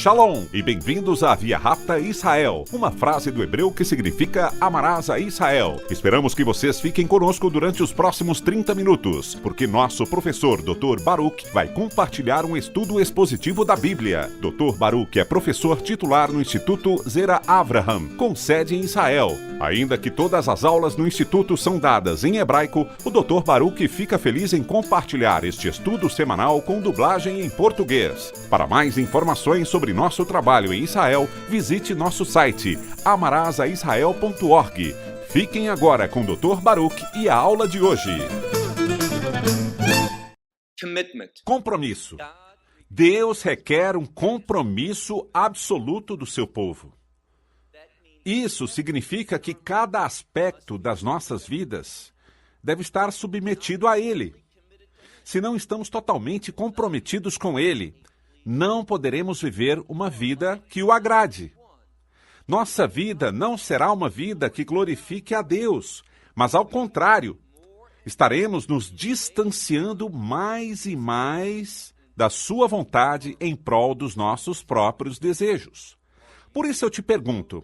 Shalom e bem-vindos a Via Rapta Israel, uma frase do hebreu que significa amarás a Israel. Esperamos que vocês fiquem conosco durante os próximos 30 minutos, porque nosso professor Dr. Baruch vai compartilhar um estudo expositivo da Bíblia. Dr. Baruch é professor titular no Instituto Zera Avraham, com sede em Israel. Ainda que todas as aulas no Instituto são dadas em hebraico, o Dr. Baruch fica feliz em compartilhar este estudo semanal com dublagem em português. Para mais informações sobre nosso trabalho em Israel, visite nosso site amarasaisrael.org. Fiquem agora com o Dr. Baruch e a aula de hoje. Compromisso. Deus requer um compromisso absoluto do seu povo. Isso significa que cada aspecto das nossas vidas deve estar submetido a Ele. Se não estamos totalmente comprometidos com Ele, não poderemos viver uma vida que o agrade. Nossa vida não será uma vida que glorifique a Deus, mas ao contrário, estaremos nos distanciando mais e mais da sua vontade em prol dos nossos próprios desejos. Por isso eu te pergunto,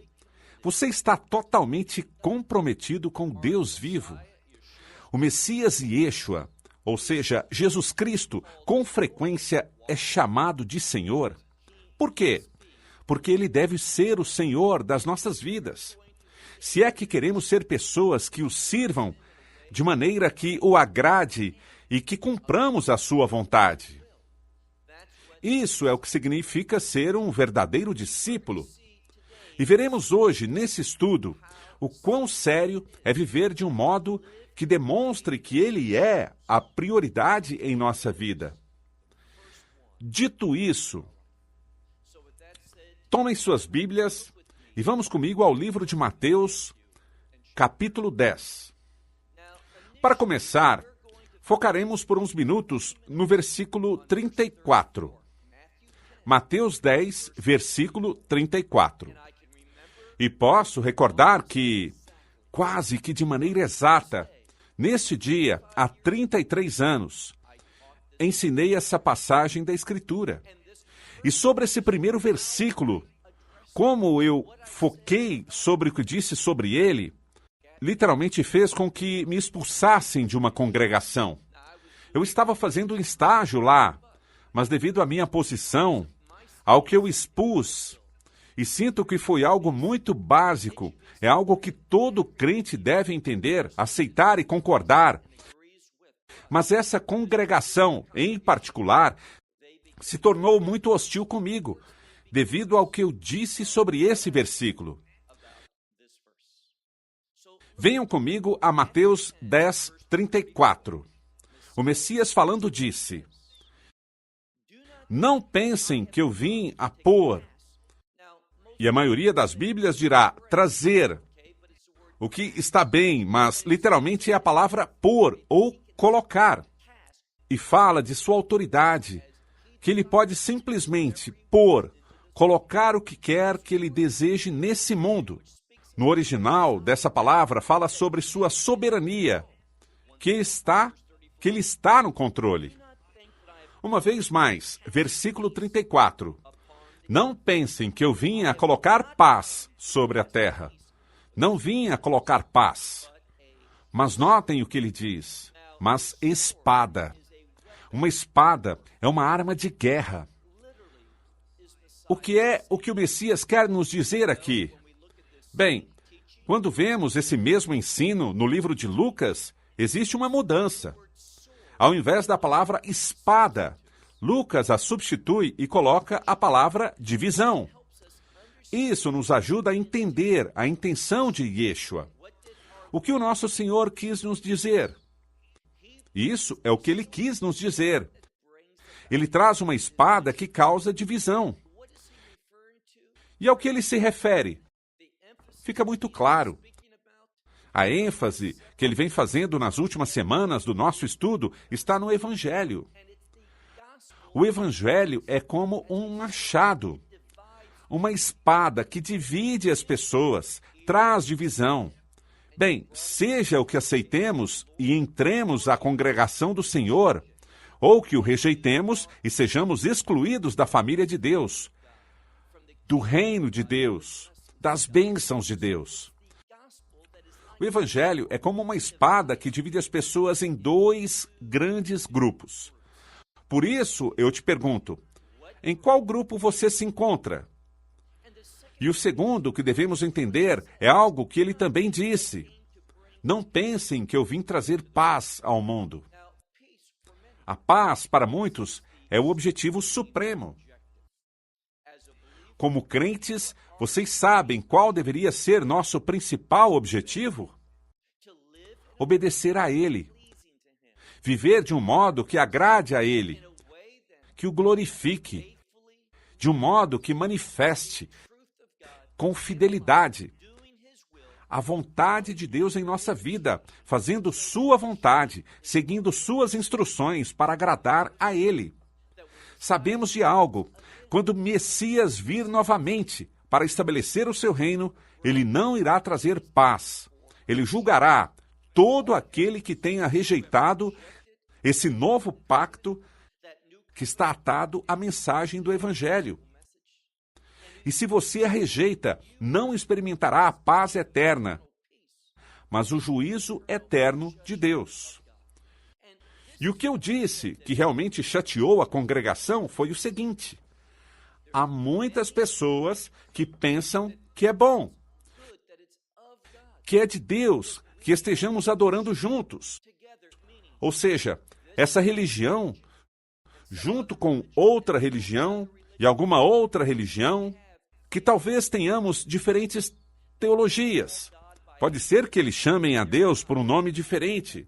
você está totalmente comprometido com Deus vivo? O Messias Yeshua, ou seja, Jesus Cristo, com frequência é chamado de Senhor. Por quê? Porque Ele deve ser o Senhor das nossas vidas. Se é que queremos ser pessoas que o sirvam de maneira que o agrade e que cumpramos a sua vontade. Isso é o que significa ser um verdadeiro discípulo. E veremos hoje, nesse estudo, o quão sério é viver de um modo que demonstre que Ele é a prioridade em nossa vida. Dito isso, tomem suas Bíblias e vamos comigo ao livro de Mateus, capítulo 10. Para começar, focaremos por uns minutos no versículo 34. Mateus 10, versículo 34. E posso recordar que, quase que de maneira exata, neste dia, há 33 anos, ensinei essa passagem da Escritura. E sobre esse primeiro versículo, como eu foquei sobre o que disse sobre ele, literalmente fez com que me expulsassem de uma congregação. Eu estava fazendo um estágio lá, mas devido à minha posição, ao que eu expus, e sinto que foi algo muito básico, é algo que todo crente deve entender, aceitar e concordar. Mas essa congregação, em particular, se tornou muito hostil comigo, devido ao que eu disse sobre esse versículo. Venham comigo a Mateus 10, 34. O Messias falando disse: Não pensem que eu vim a pôr, e a maioria das Bíblias dirá trazer, o que está bem, mas literalmente é a palavra pôr ou colocar. E fala de sua autoridade, que ele pode simplesmente pôr, colocar o que quer que ele deseje nesse mundo. No original dessa palavra fala sobre sua soberania, que ele está no controle. Uma vez mais, versículo 34. Não pensem que eu vim a colocar paz sobre a terra. Não vim a colocar paz. Mas notem o que ele diz. Mas espada. Uma espada é uma arma de guerra. O que é o que o Messias quer nos dizer aqui? Bem, quando vemos esse mesmo ensino no livro de Lucas, existe uma mudança. Ao invés da palavra espada, Lucas a substitui e coloca a palavra divisão. Isso nos ajuda a entender a intenção de Yeshua. O que o nosso Senhor quis nos dizer? Isso é o que ele quis nos dizer. Ele traz uma espada que causa divisão. E ao que ele se refere? Fica muito claro. A ênfase que ele vem fazendo nas últimas semanas do nosso estudo está no Evangelho. O Evangelho é como um machado, uma espada que divide as pessoas, traz divisão. Bem, seja o que aceitemos e entremos à congregação do Senhor, ou que o rejeitemos e sejamos excluídos da família de Deus. do reino de Deus, das bênçãos de Deus. O Evangelho é como uma espada que divide as pessoas em dois grandes grupos. Por isso, eu te pergunto, em qual grupo você se encontra? E o segundo que devemos entender é algo que ele também disse. Não pensem que eu vim trazer paz ao mundo. A paz, para muitos, é o objetivo supremo. Como crentes, vocês sabem qual deveria ser nosso principal objetivo? Obedecer a Ele. Viver de um modo que agrade a Ele, que o glorifique, de um modo que manifeste, com fidelidade, a vontade de Deus em nossa vida, fazendo sua vontade, seguindo suas instruções para agradar a Ele. Sabemos de algo, quando Messias vir novamente para estabelecer o seu reino, ele não irá trazer paz. Ele julgará todo aquele que tenha rejeitado esse novo pacto que está atado à mensagem do Evangelho. E se você a rejeita, não experimentará a paz eterna, mas o juízo eterno de Deus. E o que eu disse que realmente chateou a congregação foi o seguinte: há muitas pessoas que pensam que é bom, que é de Deus, que estejamos adorando juntos. Ou seja, essa religião, junto com outra religião e alguma outra religião, que talvez tenhamos diferentes teologias. Pode ser que eles chamem a Deus por um nome diferente.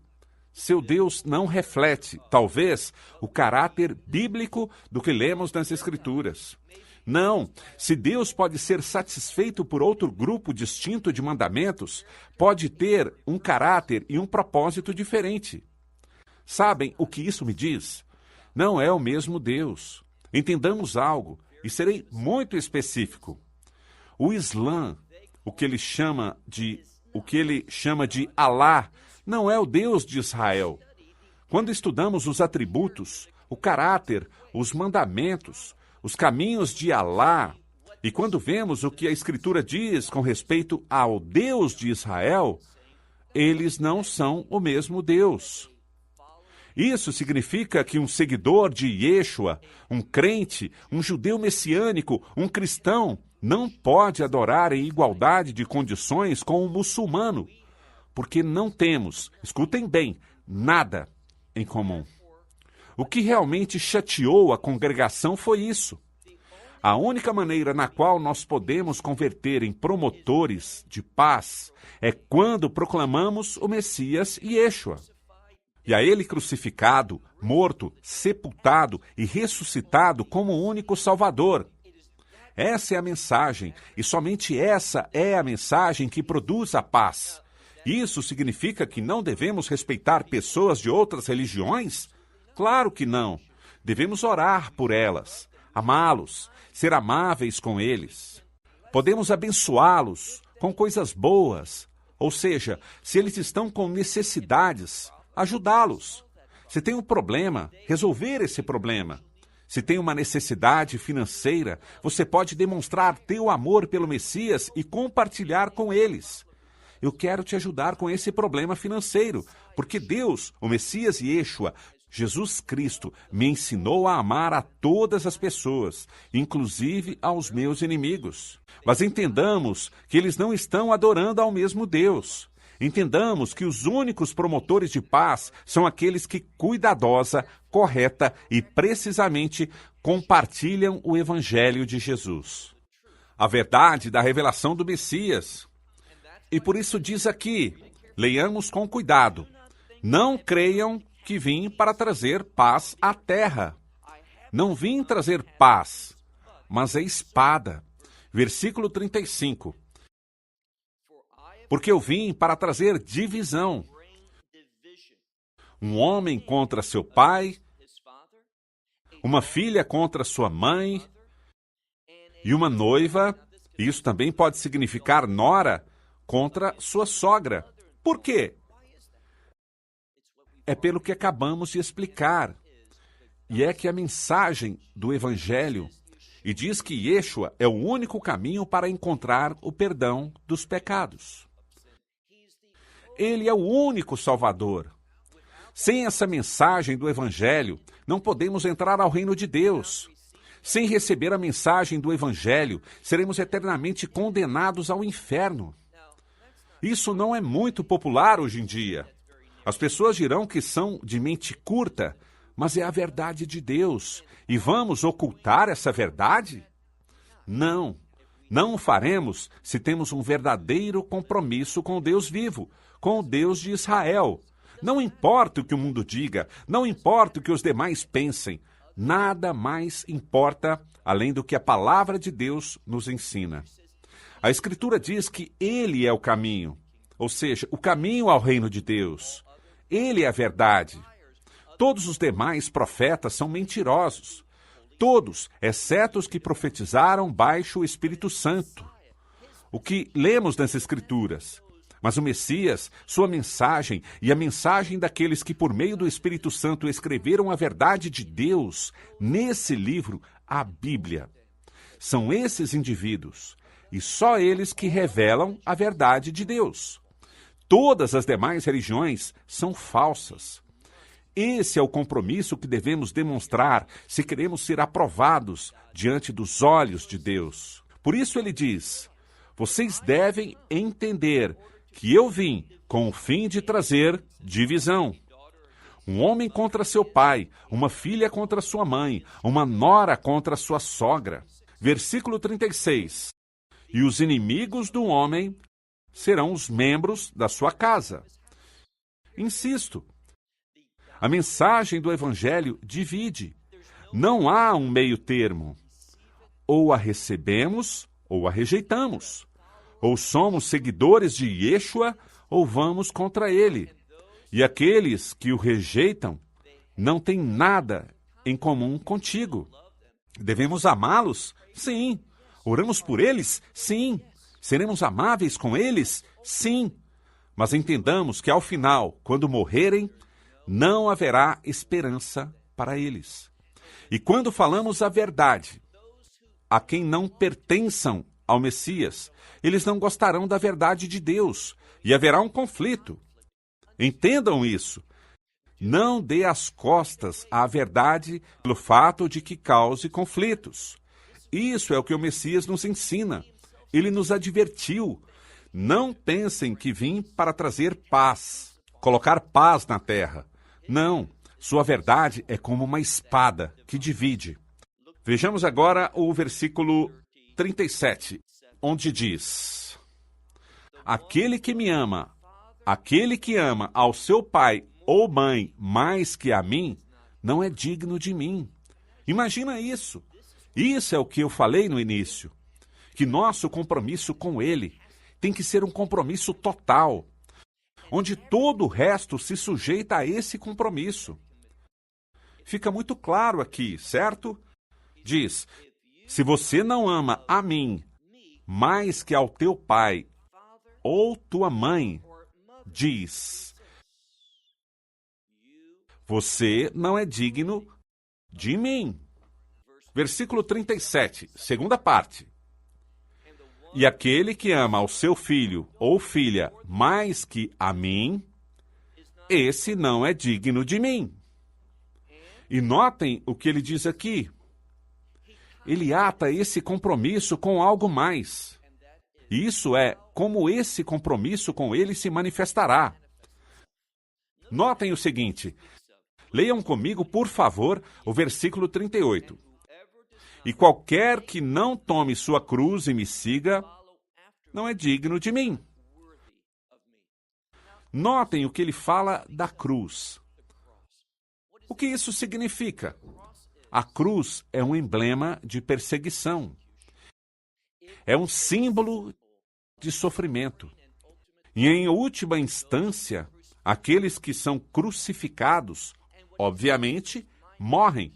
Seu Deus não reflete, talvez, o caráter bíblico do que lemos nas Escrituras. Não, se Deus pode ser satisfeito por outro grupo distinto de mandamentos, pode ter um caráter e um propósito diferente. Sabem o que isso me diz? Não é o mesmo Deus. Entendamos algo, e serei muito específico. O Islã, o que ele chama de Alá, não é o Deus de Israel. Quando estudamos os atributos, o caráter, os mandamentos, os caminhos de Alá, e quando vemos o que a Escritura diz com respeito ao Deus de Israel, eles não são o mesmo Deus. Isso significa que um seguidor de Yeshua, um crente, um judeu messiânico, um cristão, não pode adorar em igualdade de condições com um muçulmano, porque não temos, escutem bem, nada em comum. O que realmente chateou a congregação foi isso. A única maneira na qual nós podemos converter em promotores de paz é quando proclamamos o Messias Yeshua. E a ele crucificado, morto, sepultado e ressuscitado como o único Salvador. Essa é a mensagem, e somente essa é a mensagem que produz a paz. Isso significa que não devemos respeitar pessoas de outras religiões? Claro que não. Devemos orar por elas, amá-los, ser amáveis com eles. Podemos abençoá-los com coisas boas, ou seja, se eles estão com necessidades, ajudá-los. Se tem um problema, resolver esse problema. Se tem uma necessidade financeira, você pode demonstrar teu amor pelo Messias e compartilhar com eles. Eu quero te ajudar com esse problema financeiro, porque Deus, o Messias Yeshua, Jesus Cristo, me ensinou a amar a todas as pessoas, inclusive aos meus inimigos. Mas entendamos que eles não estão adorando ao mesmo Deus. Entendamos que os únicos promotores de paz são aqueles que cuidadosa, correta e precisamente compartilham o Evangelho de Jesus. A verdade da revelação do Messias. E por isso diz aqui, leiamos com cuidado, não creiam que vim para trazer paz à terra. Não vim trazer paz, mas a espada. Versículo 35. Porque eu vim para trazer divisão. Um homem contra seu pai, uma filha contra sua mãe, e uma noiva, isso também pode significar nora, contra sua sogra. Por quê? É pelo que acabamos de explicar. E é que a mensagem do Evangelho e diz que Yeshua é o único caminho para encontrar o perdão dos pecados. Ele é o único Salvador. Sem essa mensagem do Evangelho, não podemos entrar ao reino de Deus. Sem receber a mensagem do Evangelho, seremos eternamente condenados ao inferno. Isso não é muito popular hoje em dia. As pessoas dirão que são de mente curta, mas é a verdade de Deus. E vamos ocultar essa verdade? Não. Não o faremos se temos um verdadeiro compromisso com o Deus vivo, com o Deus de Israel. Não importa o que o mundo diga, não importa o que os demais pensem, nada mais importa além do que a palavra de Deus nos ensina. A Escritura diz que Ele é o caminho, ou seja, o caminho ao reino de Deus. Ele é a verdade. Todos os demais profetas são mentirosos. Todos, exceto os que profetizaram baixo o Espírito Santo. O que lemos nas Escrituras. Mas o Messias, sua mensagem e a mensagem daqueles que por meio do Espírito Santo escreveram a verdade de Deus nesse livro, a Bíblia. São esses indivíduos, e só eles que revelam a verdade de Deus. Todas as demais religiões são falsas. Esse é o compromisso que devemos demonstrar se queremos ser aprovados diante dos olhos de Deus. Por isso ele diz: vocês devem entender que eu vim com o fim de trazer divisão. Um homem contra seu pai, uma filha contra sua mãe, uma nora contra sua sogra. Versículo 36. E os inimigos do homem serão os membros da sua casa. Insisto, a mensagem do Evangelho divide. Não há um meio termo. Ou a recebemos, ou a rejeitamos. Ou somos seguidores de Yeshua, ou vamos contra ele. E aqueles que o rejeitam não têm nada em comum contigo. Devemos amá-los? Sim. Oramos por eles? Sim. Seremos amáveis com eles? Sim. Mas entendamos que ao final, quando morrerem, não haverá esperança para eles. E quando falamos a verdade, a quem não pertençam ao Messias, eles não gostarão da verdade de Deus e haverá um conflito. Entendam isso. Não dê as costas à verdade pelo fato de que cause conflitos. Isso é o que o Messias nos ensina. Ele nos advertiu. Não pensem que vim para trazer paz, colocar paz na terra. Não, sua verdade é como uma espada que divide. Vejamos agora o versículo 37, onde diz: aquele que me ama, aquele que ama ao seu pai ou mãe mais que a mim, não é digno de mim. Imagina isso. Isso é o que eu falei no início. Que nosso compromisso com ele tem que ser um compromisso total, onde todo o resto se sujeita a esse compromisso. Fica muito claro aqui, certo? Diz: se você não ama a mim mais que ao teu pai ou tua mãe, diz, você não é digno de mim. Versículo 37, segunda parte. E aquele que ama ao seu filho ou filha mais que a mim, esse não é digno de mim. E notem o que ele diz aqui. Ele ata esse compromisso com algo mais. E isso é como esse compromisso com ele se manifestará. Notem o seguinte. Leiam comigo, por favor, o versículo 38. E qualquer que não tome sua cruz e me siga, não é digno de mim. Notem o que ele fala da cruz. O que isso significa? A cruz é um emblema de perseguição. É um símbolo de sofrimento. E, em última instância, aqueles que são crucificados, obviamente, morrem.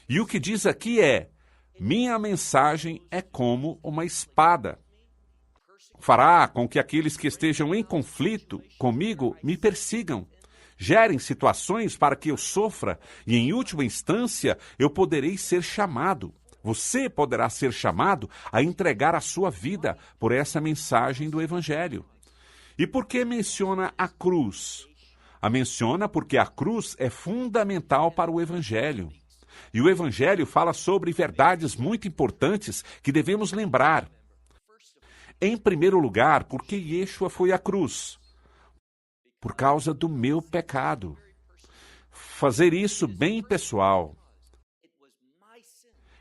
E o que diz aqui é: minha mensagem é como uma espada. Fará com que aqueles que estejam em conflito comigo me persigam, gerem situações para que eu sofra e, em última instância, eu poderei ser chamado Você poderá ser chamado a entregar a sua vida por essa mensagem do Evangelho. E por que menciona a cruz? A menciona porque a cruz é fundamental para o Evangelho. E o Evangelho fala sobre verdades muito importantes que devemos lembrar. Em primeiro lugar, porque Yeshua foi à cruz? Por causa do meu pecado. Fazer isso bem pessoal.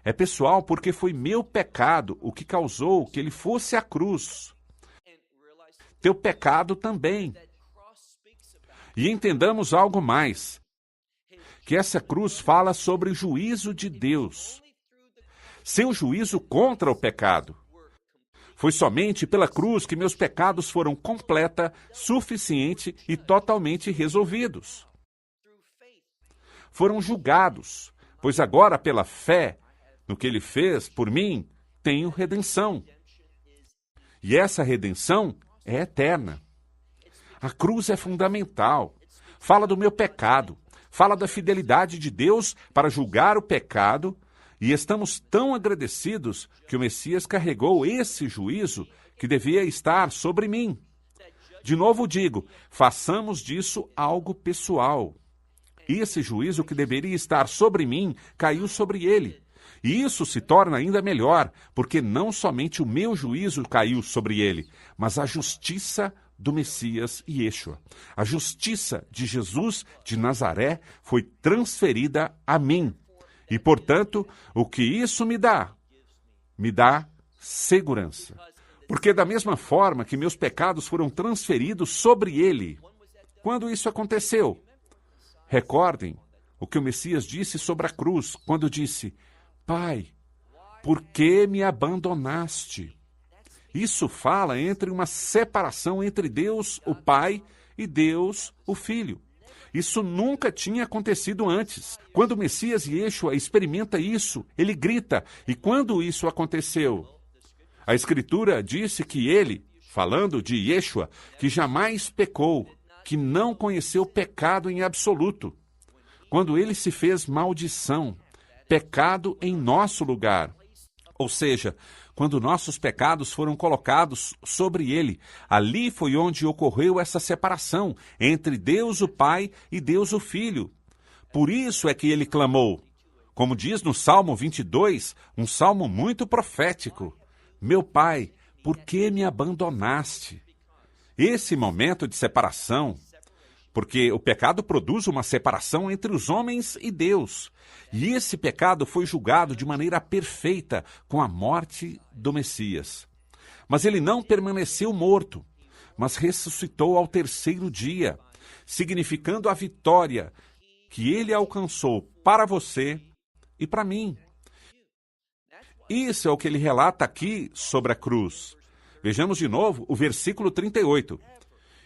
É pessoal porque foi meu pecado o que causou que ele fosse à cruz. Teu pecado também. E entendamos algo mais. Que essa cruz fala sobre o juízo de Deus. Seu juízo contra o pecado. Foi somente pela cruz que meus pecados foram completa, suficiente e totalmente resolvidos. Foram julgados, pois agora, pela fé no que ele fez por mim, tenho redenção. E essa redenção é eterna. A cruz é fundamental. Fala do meu pecado. Fala da fidelidade de Deus para julgar o pecado. E estamos tão agradecidos que o Messias carregou esse juízo que devia estar sobre mim. De novo digo, façamos disso algo pessoal. Esse juízo que deveria estar sobre mim caiu sobre ele. E isso se torna ainda melhor, porque não somente o meu juízo caiu sobre ele, mas a justiça do Messias Yeshua. A justiça de Jesus de Nazaré foi transferida a mim. E, portanto, o que isso me dá? Me dá segurança. Porque da mesma forma que meus pecados foram transferidos sobre ele, quando isso aconteceu? Recordem o que o Messias disse sobre a cruz, quando disse: Pai, por que me abandonaste? Isso fala entre uma separação entre Deus, o Pai, e Deus, o Filho. Isso nunca tinha acontecido antes. Quando o Messias Yeshua experimenta isso, ele grita. E quando isso aconteceu? A Escritura disse que ele, falando de Yeshua, que jamais pecou, que não conheceu pecado em absoluto. Quando ele se fez maldição, pecado em nosso lugar. Ou seja, quando nossos pecados foram colocados sobre ele, ali foi onde ocorreu essa separação entre Deus o Pai e Deus o Filho. Por isso é que ele clamou, como diz no Salmo 22, um salmo muito profético: Meu Pai, por que me abandonaste? Esse momento de separação, porque o pecado produz uma separação entre os homens e Deus. E esse pecado foi julgado de maneira perfeita com a morte do Messias. Mas ele não permaneceu morto, mas ressuscitou ao terceiro dia, significando a vitória que ele alcançou para você e para mim. Isso é o que ele relata aqui sobre a cruz. Vejamos de novo o versículo 38.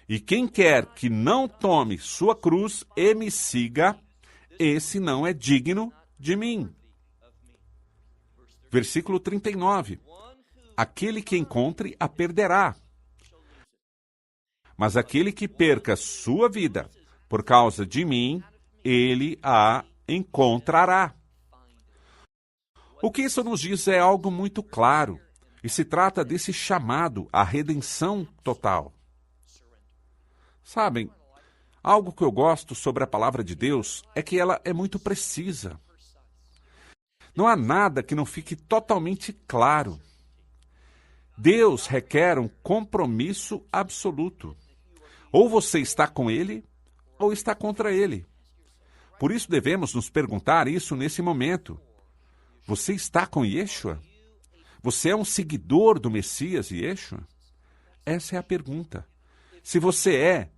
E quem quer que não tome sua cruz e me siga, esse não é digno de mim. Versículo 39. Aquele que encontre a perderá. Mas aquele que perca sua vida por causa de mim, ele a encontrará. O que isso nos diz é algo muito claro, e se trata desse chamado à redenção total. Sabem, algo que eu gosto sobre a palavra de Deus é que ela é muito precisa. Não há nada que não fique totalmente claro. Deus requer um compromisso absoluto. Ou você está com Ele, ou está contra Ele. Por isso devemos nos perguntar isso nesse momento. Você está com Yeshua? Você é um seguidor do Messias Yeshua? Essa é a pergunta. Se você é,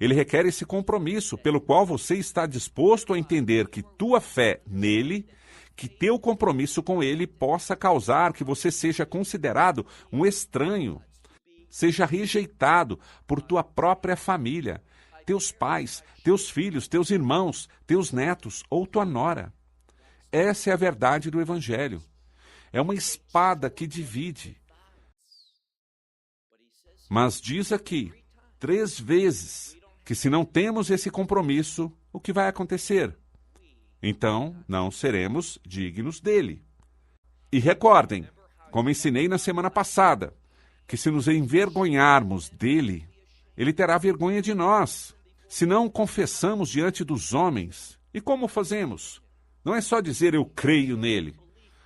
ele requer esse compromisso, pelo qual você está disposto a entender que tua fé nele, que teu compromisso com ele possa causar que você seja considerado um estranho, seja rejeitado por tua própria família, teus pais, teus filhos, teus irmãos, teus netos ou tua nora. Essa é a verdade do Evangelho. É uma espada que divide. Mas diz aqui, 3 vezes, que se não temos esse compromisso, o que vai acontecer? Então, não seremos dignos dele. E recordem, como ensinei na semana passada, que se nos envergonharmos dele, ele terá vergonha de nós. Se não confessamos diante dos homens, e como fazemos? Não é só dizer eu creio nele,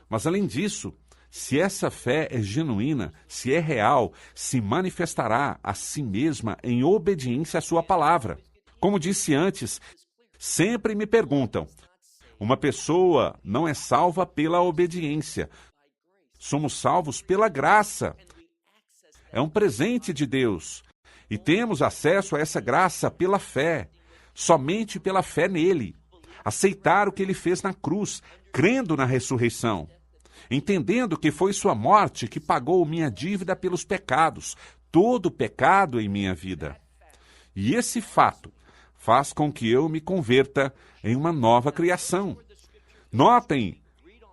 mas além disso, se essa fé é genuína, se é real, se manifestará a si mesma em obediência à sua palavra. Como disse antes, sempre me perguntam, uma pessoa não é salva pela obediência, somos salvos pela graça. É um presente de Deus. E temos acesso a essa graça pela fé, somente pela fé nele. Aceitar o que ele fez na cruz, crendo na ressurreição. Entendendo que foi sua morte que pagou minha dívida pelos pecados, todo pecado em minha vida. E esse fato faz com que eu me converta em uma nova criação. Notem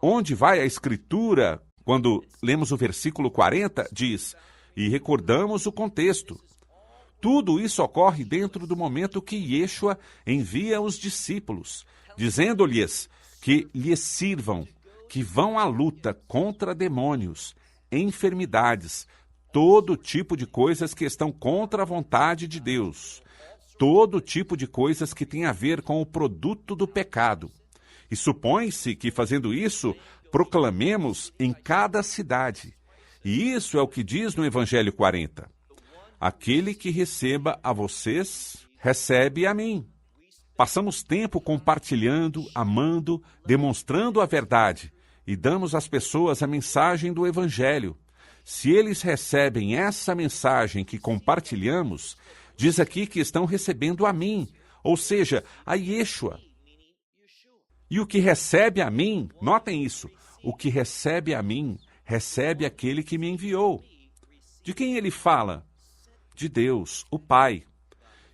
onde vai a Escritura quando lemos o versículo 40, diz, e recordamos o contexto. Tudo isso ocorre dentro do momento que Yeshua envia os discípulos, dizendo-lhes que lhes sirvam, que vão à luta contra demônios, enfermidades, todo tipo de coisas que estão contra a vontade de Deus, todo tipo de coisas que tem a ver com o produto do pecado. E supõe-se que, fazendo isso, proclamemos em cada cidade. E isso é o que diz no Evangelho 40. Aquele que receba a vocês, recebe a mim. Passamos tempo compartilhando, amando, demonstrando a verdade e damos às pessoas a mensagem do Evangelho. Se eles recebem essa mensagem que compartilhamos, diz aqui que estão recebendo a mim, ou seja, a Yeshua. E o que recebe a mim, notem isso, o que recebe a mim, recebe aquele que me enviou. De quem ele fala? De Deus, o Pai.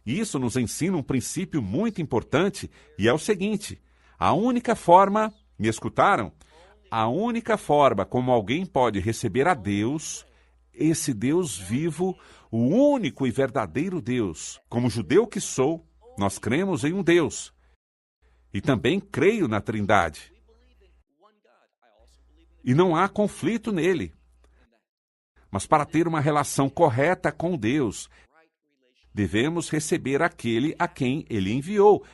E isso nos ensina um princípio muito importante, e é o seguinte, a única forma, me escutaram? A única forma como alguém pode receber a Deus, esse Deus vivo, o único e verdadeiro Deus. Como judeu que sou, nós cremos em um Deus. E também creio na Trindade. E não há conflito nele. Mas para ter uma relação correta com Deus, devemos receber aquele a quem ele enviou,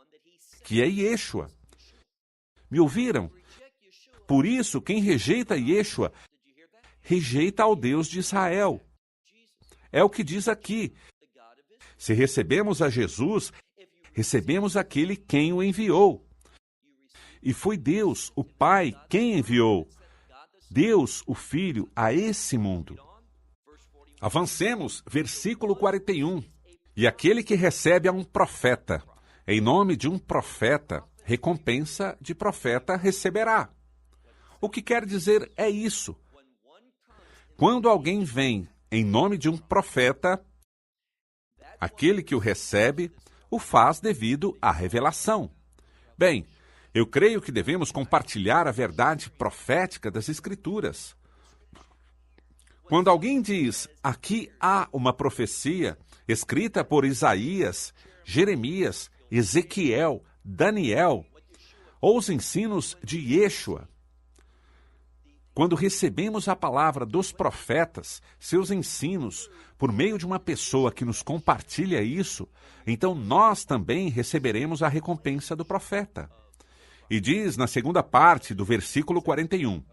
que é Yeshua. Me ouviram? Por isso, quem rejeita Yeshua, rejeita ao Deus de Israel. É o que diz aqui. Se recebemos a Jesus, recebemos aquele quem o enviou. E foi Deus, o Pai, quem enviou. Deus, o Filho, a esse mundo. Avancemos, versículo 41. E aquele que recebe a um profeta, em nome de um profeta, recompensa de profeta receberá. O que quer dizer é isso. Quando alguém vem em nome de um profeta, aquele que o recebe, o faz devido à revelação. Bem, eu creio que devemos compartilhar a verdade profética das Escrituras. Quando alguém diz, aqui há uma profecia escrita por Isaías, Jeremias, Ezequiel, Daniel, ou os ensinos de Yeshua, quando recebemos a palavra dos profetas, seus ensinos, por meio de uma pessoa que nos compartilha isso, então nós também receberemos a recompensa do profeta. E diz na segunda parte do versículo 41,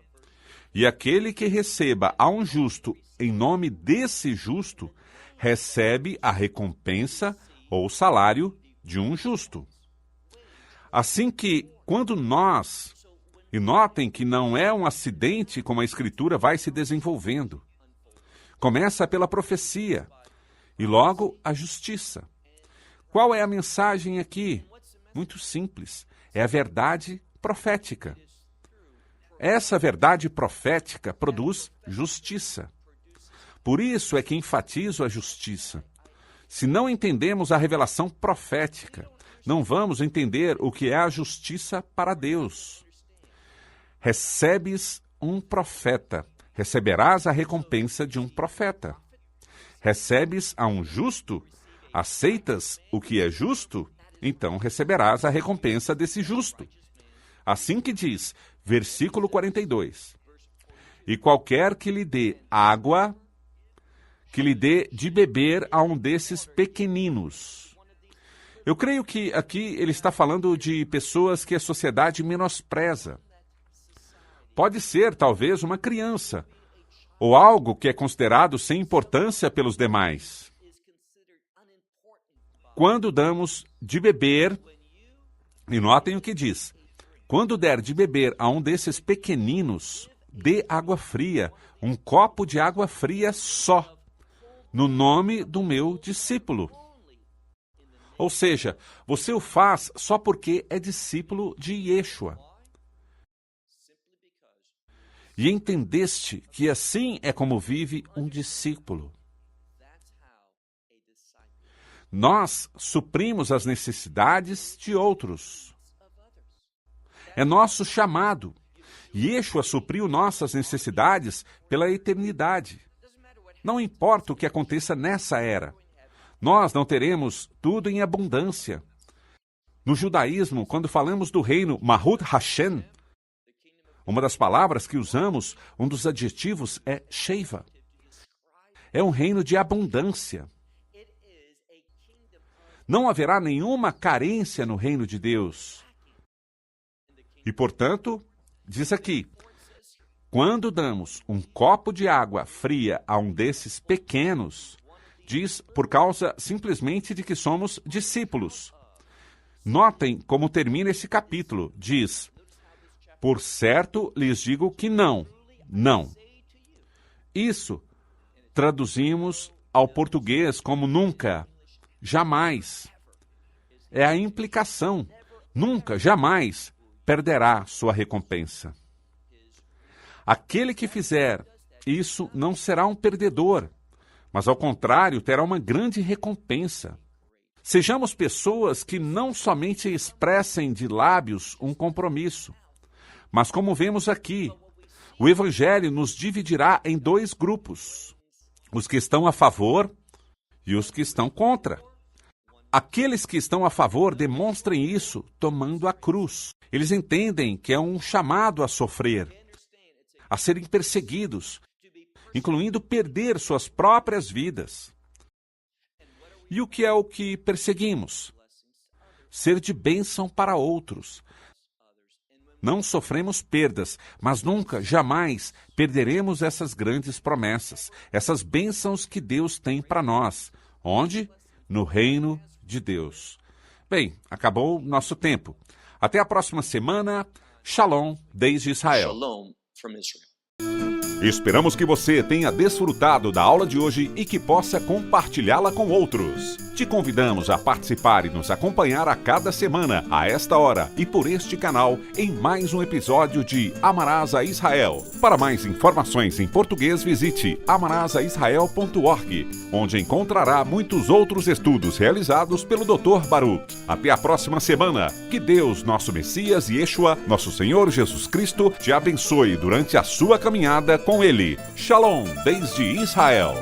e aquele que receba a um justo em nome desse justo, recebe a recompensa ou salário de um justo. Assim que, quando nós, e notem que não é um acidente como a Escritura vai se desenvolvendo, começa pela profecia e logo a justiça. Qual é a mensagem aqui? Muito simples, é a verdade profética. Essa verdade profética produz justiça. Por isso é que enfatizo a justiça. Se não entendemos a revelação profética, não vamos entender o que é a justiça para Deus. Recebes um profeta, receberás a recompensa de um profeta. Recebes a um justo, aceitas o que é justo, então receberás a recompensa desse justo. Assim que diz, versículo 42. E qualquer que lhe dê água, que lhe dê de beber a um desses pequeninos. Eu creio que aqui ele está falando de pessoas que a sociedade menospreza. Pode ser, talvez, uma criança, ou algo que é considerado sem importância pelos demais. Quando damos de beber, e notem o que diz, quando der de beber a um desses pequeninos, dê água fria, um copo de água fria só, no nome do meu discípulo. Ou seja, você o faz só porque é discípulo de Yeshua. E entendeste que assim é como vive um discípulo. Nós suprimos as necessidades de outros. É nosso chamado. Yeshua supriu nossas necessidades pela eternidade. Não importa o que aconteça nessa era. Nós não teremos tudo em abundância. No judaísmo, quando falamos do reino Mahut Hashem, uma das palavras que usamos, um dos adjetivos é Sheiva. É um reino de abundância. Não haverá nenhuma carência no reino de Deus. E, portanto, diz aqui, quando damos um copo de água fria a um desses pequenos, diz por causa simplesmente de que somos discípulos. Notem como termina esse capítulo. Diz, por certo lhes digo que não. Isso traduzimos ao português como nunca, jamais. É a implicação. Nunca, jamais perderá sua recompensa. Aquele que fizer isso não será um perdedor, mas ao contrário, terá uma grande recompensa. Sejamos pessoas que não somente expressem de lábios um compromisso, mas como vemos aqui, o Evangelho nos dividirá em dois grupos, os que estão a favor e os que estão contra. Aqueles que estão a favor demonstrem isso tomando a cruz. Eles entendem que é um chamado a sofrer, a serem perseguidos, incluindo perder suas próprias vidas. E o que é o que perseguimos? Ser de bênção para outros. Não sofremos perdas, mas nunca, jamais perderemos essas grandes promessas, essas bênçãos que Deus tem para nós. Onde? No reino de Deus. Bem, acabou nosso tempo. Até a próxima semana. Shalom desde Israel. Shalom from Israel. Esperamos que você tenha desfrutado da aula de hoje e que possa compartilhá-la com outros. Te convidamos a participar e nos acompanhar a cada semana, a esta hora e por este canal, em mais um episódio de Amarás a Israel. Para mais informações em português, visite amarasaisrael.org, onde encontrará muitos outros estudos realizados pelo Dr. Baruch. Até a próxima semana. Que Deus, nosso Messias e Yeshua, nosso Senhor Jesus Cristo, te abençoe durante a sua caminhada com Ele. Shalom desde Israel.